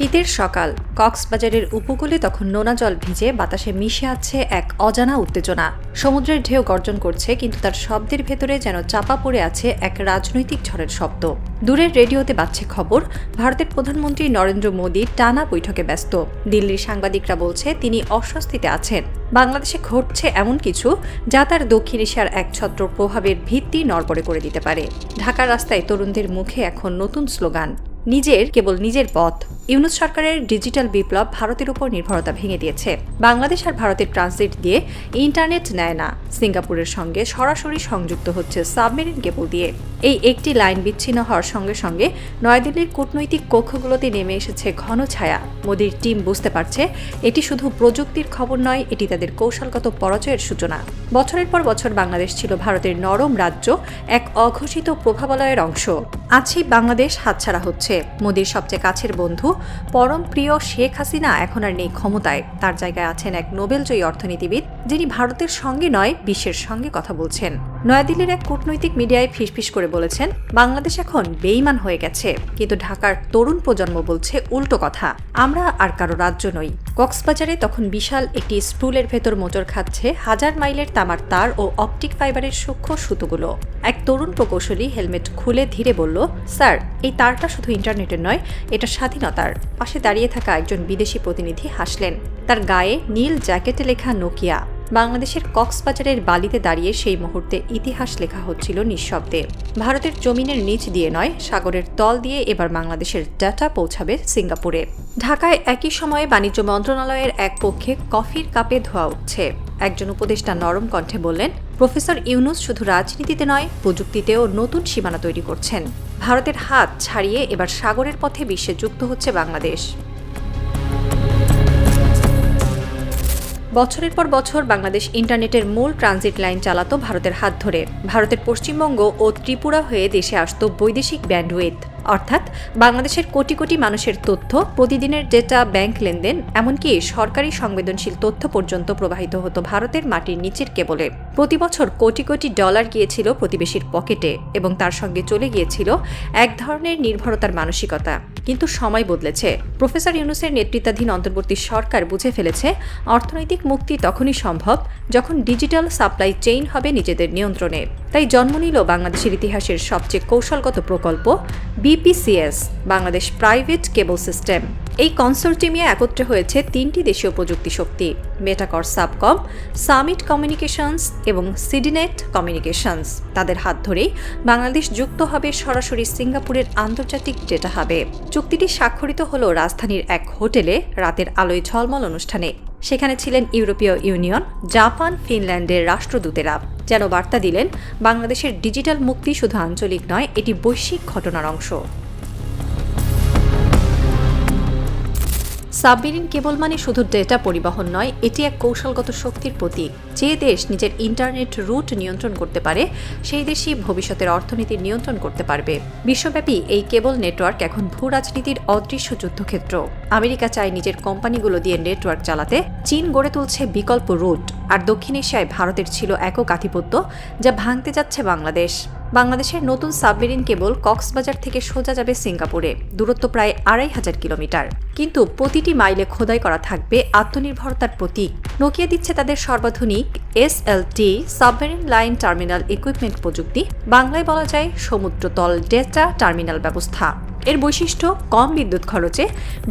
শীতের সকাল, কক্সবাজারের উপকূলে তখন নোনা জল ভিজে বাতাসে মিশে আছে এক অজানা উত্তেজনা। সমুদ্রের ঢেউ গর্জন করছে, কিন্তু তার শব্দের ভেতরে যেন চাপা পড়ে আছে এক রাজনৈতিক ঝড়ের শব্দ। দূরের রেডিওতে বাজছে খবর, ভারতের প্রধানমন্ত্রী নরেন্দ্র মোদী টানা বৈঠকে ব্যস্ত। দিল্লির সাংবাদিকরা বলছে তিনি অস্বস্তিতে আছেন। বাংলাদেশে ঘটছে এমন কিছু যা তার দক্ষিণ এশিয়ার এক ছত্র প্রভাবের ভিত্তি নড়বড়ে করে দিতে পারে। ঢাকার রাস্তায় তরুণদের মুখে এখন নতুন স্লোগান, কেবল নিজের পথ। ইউনূস সরকারের ডিজিটাল বিপ্লব ভারতের উপর নির্ভরতা ভেঙে দিয়েছে। বাংলাদেশ আর ভারতের ট্রানজিট দিয়ে ইন্টারনেট নেয় না, সিঙ্গাপুরের সঙ্গে সরাসরি সংযুক্ত হচ্ছে সাবমেরিন কেবল দিয়ে। এই একটি লাইন বিচ্ছিন্ন হওয়ার সঙ্গে সঙ্গে নয়াদিল্লির কূটনৈতিক কক্ষগুলোতে নেমে এসেছে ঘন ছায়া। মোদির টিম বুঝতে পারছে এটি শুধু প্রযুক্তির খবর নয়, এটি তাদের কৌশলগত পরাজয়ের সূচনা। বছরের পর বছর বাংলাদেশ ছিল ভারতের নরম রাজ্য, এক অঘোষিত প্রভাবালয়ের অংশ। আজই বাংলাদেশ হাতছাড়া হচ্ছে। মোদির সবচেয়ে কাছের বন্ধু, পরম প্রিয় শেখ হাসিনা এখন আর নেই ক্ষমতায়। তার জায়গায় আছেন এক নোবেলজয়ী অর্থনীতিবিদ, যিনি ভারতের সঙ্গে নয়, বিশ্বের সঙ্গে কথা বলছেন। নয়াদিল্লির এক কূটনৈতিক মিডিয়ায় ফিসফিস করে বলেছেন, বাংলাদেশ এখন বেইমান হয়ে গেছে, কিন্তু ঢাকার তরুণ প্রজন্ম বলছে উল্টো কথা, আমরা আর কারো রাজ্য নই। কক্সবাজারে তখন বিশাল একটি স্টুলের ভেতর মোচড় খাচ্ছে হাজার মাইলের তামার তার ও অপটিক ফাইবারের সূক্ষ্ম সুতোগুলো। এক তরুণ প্রকৌশলী হেলমেট খুলে ধীরে বলল, স্যার, এই তারটা শুধু ইন্টারনেটের নয়, এটা স্বাধীনতার। পাশে দাঁড়িয়ে থাকা একজন বিদেশি প্রতিনিধি হাসলেন। তার গায়ে নীল জ্যাকেটে লেখা নোকিয়া। বাংলাদেশের কক্সবাজারের বালিতে দাঁড়িয়ে সেই মুহূর্তে ইতিহাস লেখা হচ্ছিল নিঃশব্দে। ভারতের জমিনের নিচ দিয়ে নয়, সাগরের তল দিয়ে এবার বাংলাদেশের ডাটা পৌঁছাবে সিঙ্গাপুরে। ঢাকায় একই সময়ে বাণিজ্য মন্ত্রণালয়ের এক কক্ষে কফির কাপে ধোয়া উঠছে। একজন উপদেষ্টা নরম কণ্ঠে বললেন, প্রফেসর ইউনূস শুধু রাজনীতিতে নয়, প্রযুক্তিতেও নতুন সীমানা তৈরি করছেন। ভারতের হাত ছাড়িয়ে এবার সাগরের পথে বিশ্বে যুক্ত হচ্ছে বাংলাদেশ। বছরের পর বছর বাংলাদেশ ইন্টারনেটের মূল ট্রানজিট লাইন চালাতো ভারতের হাত ধরে। ভারতের পশ্চিমবঙ্গ ও ত্রিপুরা হয়ে দেশে আসত বৈদেশিক ব্যান্ডউইথ, অর্থাৎ বাংলাদেশের কোটি কোটি মানুষের তথ্য, প্রতিদিনের ডেটা, ব্যাংক লেনদেন, এমনকি সরকারি সংবেদনশীল তথ্য পর্যন্ত প্রবাহিত হতো ভারতের মাটির নিচের কেবলে। প্রতি বছর কোটি কোটি ডলার গিয়েছিল প্রতিবেশীর পকেটে, এবং তার সঙ্গে চলে গিয়েছিল এক ধরনের নির্ভরতার মানসিকতা। কিন্তু সময় বদলেছে। প্রফেসর ইউনূসের নেতৃত্বাধীন অন্তর্বর্তী সরকার বুঝে ফেলেছে, অর্থনৈতিক মুক্তি তখনই সম্ভব যখন ডিজিটাল সাপ্লাই চেইন হবে নিজেদের নিয়ন্ত্রণে। তাই জন্ম নিল বাংলাদেশের ইতিহাসের সবচেয়ে কৌশলগত প্রকল্প BPCS, বাংলাদেশ প্রাইভেট কেবল সিস্টেম। এই কনসোর্টিয়ামে একত্রে হয়েছে তিনটি দেশীয় প্রযুক্তি শক্তি, মেটাকর সাবকম, সামিট কমিউনিকেশনস এবং সিডিনেট কমিউনিকেশনস। তাদের হাত ধরেই বাংলাদেশ যুক্ত হবে সরাসরি সিঙ্গাপুরের আন্তর্জাতিক ডেটা হাবে। চুক্তিটি স্বাক্ষরিত হল রাজধানীর এক হোটেলে রাতের আলোয় ঝলমল অনুষ্ঠানে। সেখানে ছিলেন ইউরোপীয় ইউনিয়ন, জাপান, ফিনল্যান্ডের রাষ্ট্রদূতেরা। যেন বার্তা দিলেন, বাংলাদেশের ডিজিটাল মুক্তি শুধু আঞ্চলিক নয়, এটি বৈশ্বিক ঘটনার অংশ। সাবমেরিন কেবল মানে শুধু ডেটা পরিবহন নয়, এটি এক কৌশলগত শক্তির প্রতীক। যে দেশ নিজের ইন্টারনেট রুট নিয়ন্ত্রণ করতে পারে, সেই দেশই ভবিষ্যতের অর্থনীতি নিয়ন্ত্রণ করতে পারবে। বিশ্বব্যাপী এই কেবল নেটওয়ার্ক এখন ভূ রাজনীতির অদৃশ্য যুদ্ধক্ষেত্র। আমেরিকা চায় নিজের কোম্পানিগুলো দিয়ে নেটওয়ার্ক চালাতে, চীন গড়ে তুলছে বিকল্প রুট, আর দক্ষিণ এশিয়ায় ভারতের ছিল একক আধিপত্য, যা ভাঙতে যাচ্ছে বাংলাদেশ। বাংলাদেশের নতুন সাবমেরিন কেবল কক্সবাজার থেকে সোজা যাবে সিঙ্গাপুরে, দূরত্ব প্রায় ২৫০০ কিলোমিটার। কিন্তু প্রতিটি মাইলে খোদাই করা থাকবে আত্মনির্ভরতার প্রতীক। নোকিয়া দিচ্ছে তাদের সর্বাধুনিক SLT submarine line terminal equipment প্রযুক্তি, বাংলায় বলা যায় সমুদ্রতল ডেটা টার্মিনাল ব্যবস্থা। এর বৈশিষ্ট্য কম বিদ্যুৎ খরচে,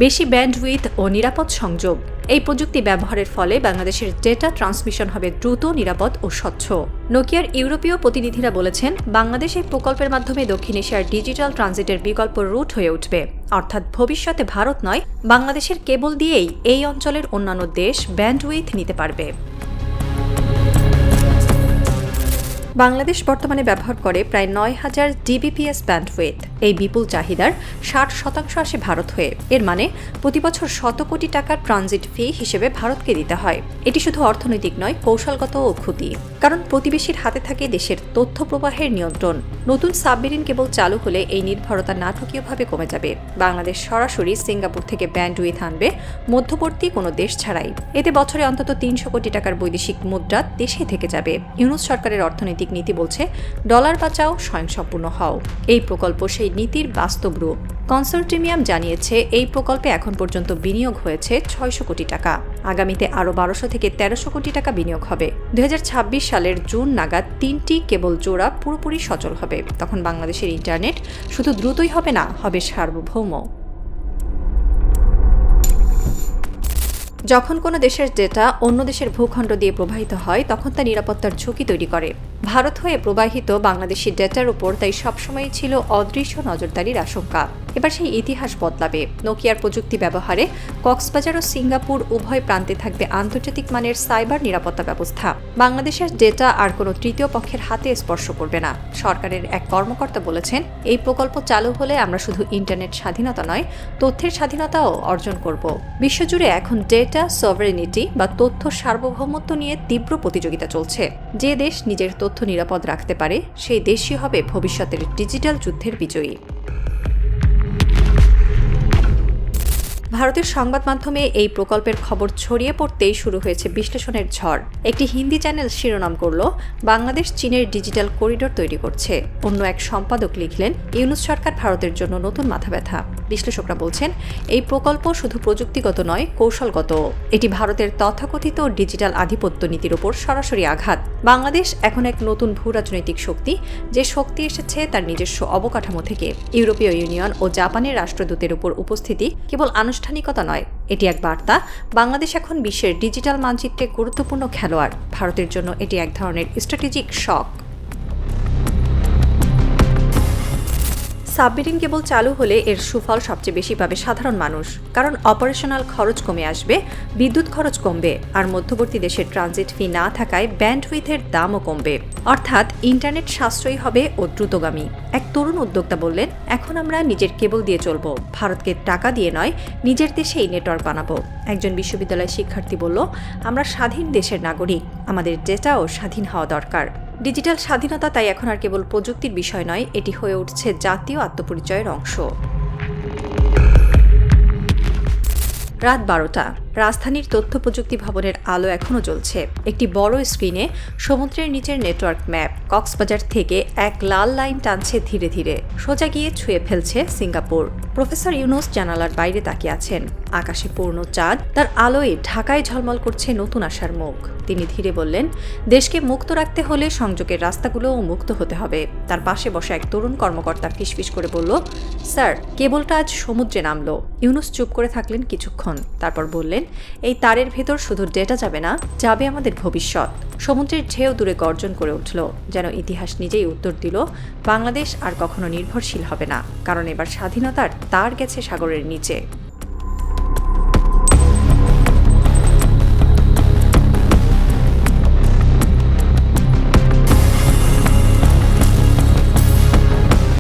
বেশি ব্যান্ডউইথ ও নিরাপদ সংযোগ। এই প্রযুক্তি ব্যবহারের ফলে বাংলাদেশের ডেটা ট্রান্সমিশন হবে দ্রুত, নিরাপদ ও স্বচ্ছ। নোকিয়ার ইউরোপীয় প্রতিনিধিরা বলেছেন, বাংলাদেশ এই প্রকল্পের মাধ্যমে দক্ষিণ এশিয়ার ডিজিটাল ট্রানজিটের বিকল্প রুট হয়ে উঠবে। অর্থাৎ ভবিষ্যতে ভারত নয়, বাংলাদেশের কেবল দিয়েই এই অঞ্চলের অন্যান্য দেশ ব্যান্ডউইথ নিতে পারবে। বাংলাদেশ বর্তমানে ব্যবহার করে প্রায় ৯,০০০ DBPS ব্যান্ডউইথ। এই বিপুল চাহিদার ৬০% আসে ভারত হয়ে। এর মানে প্রতি বছর শত কোটি টাকার ট্রানজিট ফি হিসেবে ভারতকে দিতে হয়। এটি শুধু অর্থনৈতিক নয়, কৌশলগত ও ক্ষতি। কারণ প্রতিবেশীর হাতে থাকে দেশের তথ্য প্রবাহের নিয়ন্ত্রণ। নতুন সাবমেরিন কেবল চালু হলে এই নির্ভরতা নাটকীয়ভাবে কমে যাবে। বাংলাদেশ সরাসরি সিঙ্গাপুর থেকে ব্যান্ডউইথ আনবে, মধ্যবর্তী কোনো দেশ ছাড়াই। এতে বছরে অন্তত ৩০০ কোটি টাকার বৈদেশিক মুদ্রা দেশে থেকে যাবে। ইউনূস সরকারের অর্থনৈতিক নীতি বলছে, ডলার বাঁচাও, স্বয়ংসম্পূর্ণ হও। এই প্রকল্প সেই নীতির বাস্তব রূপ। কনসোর্টিয়াম জানিয়েছে এই প্রকল্পে এখন পর্যন্ত বিনিয়োগ হয়েছে ৬০০ কোটি টাকা। আগামীতে আরও ১২০০ থেকে ১৩০০ কোটি টাকা বিনিয়োগ হবে। ২০২৬ সালের জুন নাগাদ ৩টি কেবল জোড়া পুরোপুরি সচল হবে। তখন বাংলাদেশের ইন্টারনেট শুধু দ্রুতই হবে না, হবে সার্বভৌম। যখন কোনো দেশের ডেটা অন্য দেশের ভূখণ্ড দিয়ে প্রবাহিত হয় তখন তা নিরাপত্তার ঝুঁকি তৈরি করে। ভারত হয়ে প্রবাহিত বাংলাদেশি ডেটার উপর তাই সবসময়ই ছিল অদৃশ্য নজরদারির আশঙ্কা। এবার সেই ইতিহাস বদলাবে। নোকিয়ার প্রযুক্তি ব্যবহারে কক্সবাজার ও সিঙ্গাপুর উভয় প্রান্তে থাকবে আন্তর্জাতিক মানের সাইবার নিরাপত্তা ব্যবস্থা। বাংলাদেশের ডেটা আর কোনো তৃতীয় পক্ষের হাতে স্পর্শ করবে না। সরকারের এক কর্মকর্তা বলেছেন, এই প্রকল্প চালু হলে আমরা শুধু ইন্টারনেট স্বাধীনতা নয়, তথ্যের স্বাধীনতাও অর্জন করব। বিশ্বজুড়ে এখন ডেটা সভারেনিটি বা তথ্য সার্বভৌমত্ব নিয়ে তীব্র প্রতিযোগিতা চলছে। যে দেশ নিজের তথ্য নিরাপদ রাখতে পারে সেই দেশই হবে ভবিষ্যতের ডিজিটাল যুদ্ধের বিজয়ী। ভারতের সংবাদ মাধ্যমে এই প্রকল্পের খবর ছড়িয়ে পড়তেই শুরু হয়েছে বিশ্লেষণের ঝড়। একটি হিন্দি চ্যানেল শিরোনাম করল, বাংলাদেশ চীনের ডিজিটাল করিডোর তৈরি করছে। অন্য এক সম্পাদক লিখলেন, ইউনূস সরকার ভারতের জন্য নতুন মাথা ব্যথা। বিশ্লেষকরা বলছেন, এই প্রকল্প শুধু প্রযুক্তিগত নয়, কৌশলগত। এটি ভারতের তথাকথিত ডিজিটাল আধিপত্য নীতির উপর সরাসরি আঘাত। বাংলাদেশ এখন এক নতুন ভূরাজনৈতিক শক্তি, যে শক্তি এসেছে তার নিজস্ব অবকাঠামো থেকে। ইউরোপীয় ইউনিয়ন ও জাপানের রাষ্ট্রদূতের উপর উপস্থিতি কেবল আনুষ্ঠানিকতা নয়, এটি এক বার্তা, বাংলাদেশ এখন বিশ্বের ডিজিটাল মানচিত্রে গুরুত্বপূর্ণ খেলোয়াড়। ভারতের জন্য এটি এক ধরনের স্ট্র্যাটেজিক শক। সাবমেরিন কেবল চালু হলে এর সুফল সবচেয়ে বেশি পাবে সাধারণ মানুষ, কারণ অপারেশনাল খরচ কমে আসবে, বিদ্যুৎ খরচ কমবে, আর মধ্যবর্তী দেশের ট্রানজিট ফি না থাকায় ব্যান্ডউইথের দামও কমবে। অর্থাৎ ইন্টারনেট সাশ্রয়ী হবে ও দ্রুতগামী। এক তরুণ উদ্যোক্তা বললেন, এখন আমরা নিজের কেবল দিয়ে চলবো, ভারতকে টাকা দিয়ে নয়, নিজের দেশেই নেটওয়ার্ক বানাবো। একজন বিশ্ববিদ্যালয় শিক্ষার্থী বলল, আমরা স্বাধীন দেশের নাগরিক, আমাদের ডেটাও স্বাধীন হওয়া দরকার। ডিজিটাল স্বাধীনতা তাই এখন আর কেবল প্রযুক্তির বিষয় নয়, এটি হয়ে উঠছে জাতীয় আত্মপরিচয়ের অংশ। রাত 12টা, রাজধানীর তথ্য প্রযুক্তি ভবনের আলো এখনও জ্বলছে। একটি বড় স্ক্রিনে সমুদ্রের নিচের নেটওয়ার্ক ম্যাপ। কক্সবাজার থেকে এক লাল লাইন টানছে ধীরে ধীরে, সোজা গিয়ে ছুঁয়ে ফেলছে সিঙ্গাপুর। প্রফেসর ইউনূস জানালার বাইরে তাকিয়ে আছেন। আকাশে পূর্ণ চাঁদ, তার আলোয় ঢাকায় ঝলমল করছে নতুন আশার মুখ। তিনি ধীরে বললেন, দেশকে মুক্ত রাখতে হলে সংযোগের রাস্তাগুলোও মুক্ত হতে হবে। তার পাশে বসা এক তরুণ কর্মকর্তা ফিসফিস করে বলল, স্যার, কেবলটা আজ সমুদ্রে নামলো। ইউনূস চুপ করে থাকলেন কিছুক্ষণ, তারপর বললেন, এই তারের ভেতর শুধু ডেটা যাবে না, যাবে আমাদের ভবিষ্যৎ। সমুদ্রের ঢেউ দূরে গর্জন করে উঠল, যেন ইতিহাস নিজেই উত্তর দিল, বাংলাদেশ আর কখনো নির্ভরশীল হবে না, কারণ এবার স্বাধীনতার তার গেছে সাগরের নিচে।